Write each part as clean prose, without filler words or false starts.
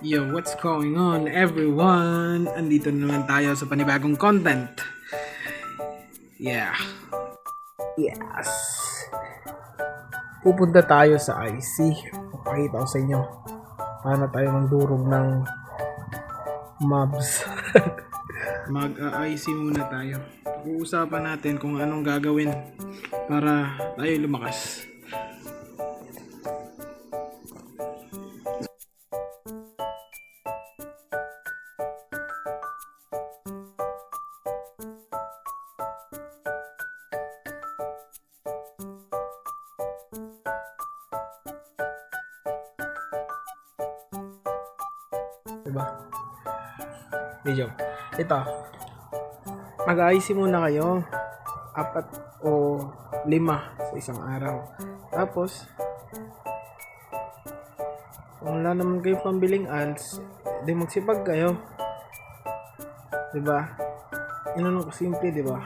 Yo, what's going on everyone? Andito na naman tayo sa panibagong content. Yeah. Yes. Pupunta tayo sa IC. Papakita ko sa inyo paano tayo magdurog ng mobs. Mag-IC muna tayo. Uusapan natin kung anong gagawin para tayo lumakas. Diba? Medyo. Ito. Mag-IC muna kayo. 4 o 5 sa isang araw. Tapos, kung wala naman kayo pambiling ads, di magsipag kayo. Diba? Inanong ko simple, diba?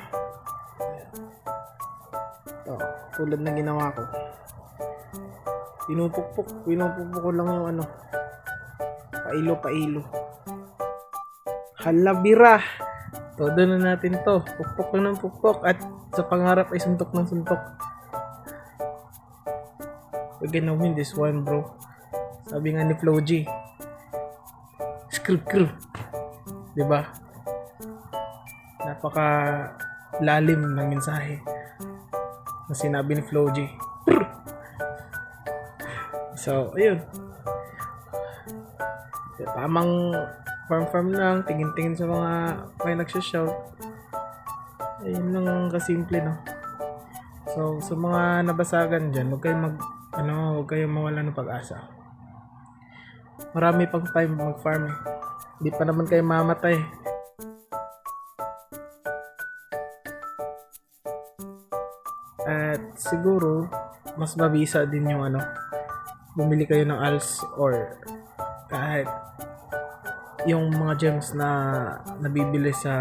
Ito. Tulad na ginawa ko. Pinupukpuk ko lang yung ano. Pailo. Halabira. Todo na natin to. Pukpok lang ng pukpok. At sa pangarap ay suntok ng suntok. We're gonna win this one, bro. Sabi nga ni Flo G. Skrill. Diba? Napaka lalim ng mensahe na sinabi ni Flo G. So, ayun. Tamang farm lang, tingin-tingin sa mga may nagsha-shout. Ayun lang kasimple, no? So, sa mga nabasagan dyan, huwag kayong mawala ng pag-asa. Marami pang time mag-farm eh. Hindi pa naman kayo mamatay. At siguro, mas mabisa din yung bumili kayo ng ALS or kahit yung mga gems na nabibili sa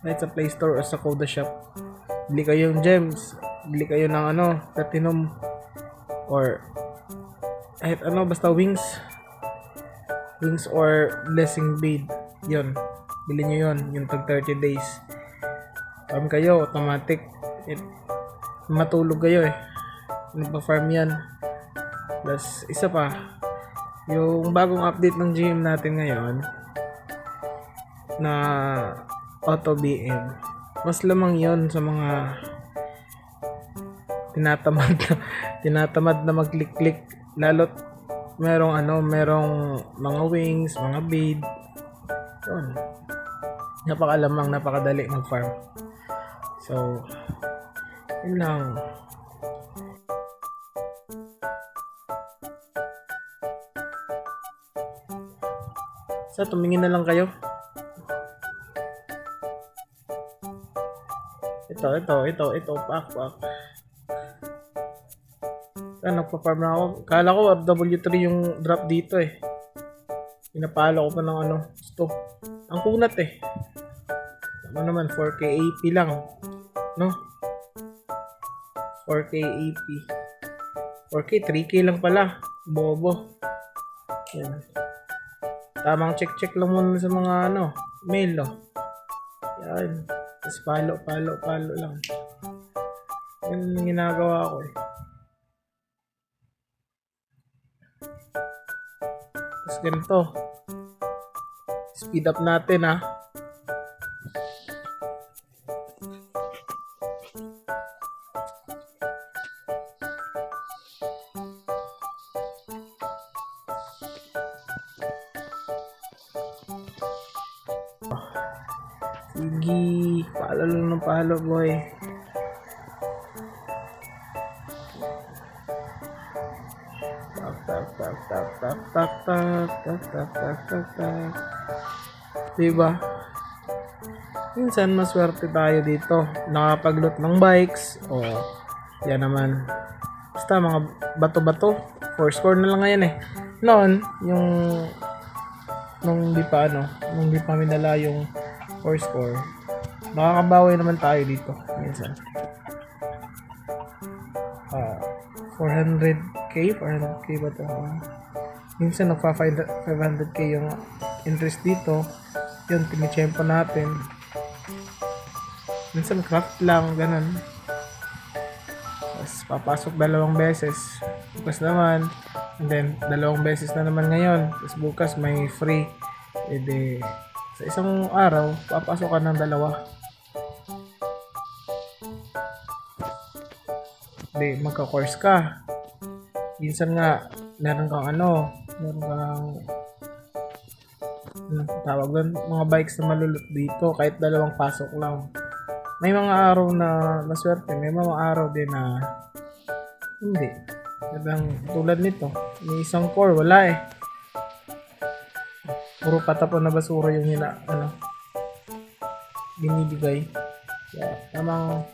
kahit sa Play Store o sa Koda Shop. Bili kayo ng gems, bili kayo ng platinum or kahit basta wings or blessing bead. Yun, bili nyo yung tag 30 days. Farm kayo automatic, matulog kayo nagpa-farm yan. Plus isa pa, yung bagong update ng GM natin ngayon na auto BM, mas lamang yon sa mga tinatamad na mag-click, lalo't merong mga wings, mga bead. Yun, napakalamang, napakadali mag-farm. So yun lang. Sa tumingin na lang kayo. Ito, pak. Nagpa-farm na ako. Kala ko W3 yung drop dito eh. Pinapalo ko pa ng gusto. Ang kunat eh. Naman, 4K AP lang. No? 4K AP. 4K, 3K lang pala. Bobo. Yan. Tamang check lang muna sa mga mail, no? Yan. Tapos palo lang. Yan yung ginagawa ko eh. Tapos ganito. Speed up natin, ha. Sige, palo lang ng palo, boy. Tak. Diba? Minsan maswerte tayo dito. Nakapag-loot ng bikes. O, yan naman. Basta mga bato-bato. 4 score na lang ngayon eh. Noon, nung di pa minala yung 4 score, makakabawi naman tayo dito minsan. 400k ba to? Minsan nagpa 500k yung interest dito. Yun, tinitsempo natin. Minsan craft lang, ganun. Tapos papasok 2 beses. Bukas naman. And then, 2 beses na naman ngayon. Tapos bukas may free. E de, sa isang araw, papasok ka ng 2. Di, magka-course ka. Minsan nga, meron kang tawag doon, mga bikes na malulot dito kahit 2 pasok lang. May mga araw na maswerte, may mga araw din na hindi. Tulad nito, may isang core, wala eh. Puro patapon na basura yung binibigay. Kaya, tamang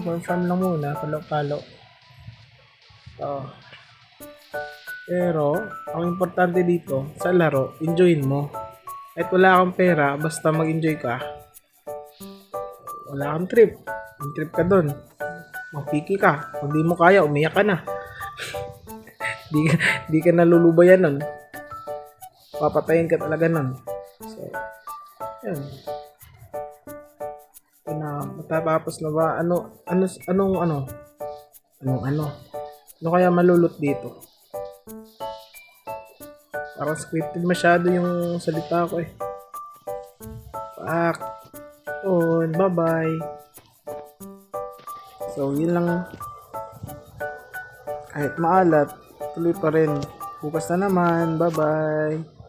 confirm lang muna, palo-palo. Pero, ang importante dito, sa laro, enjoyin mo. Kahit wala kang pera, basta mag-enjoy ka. Wala kang trip. Trip ka doon. Mapiki ka. Kung di mo kaya, umiyak ka na. di ka nalulubayan nun. Papatayin ka talaga nun. So, yun. Matapos na ba? Ano kaya malulot dito? Parang scripted masyado yung salita ko eh. Bye-bye. So, yun lang. Kahit maalat, tuloy pa rin. Bukas na naman. Bye-bye.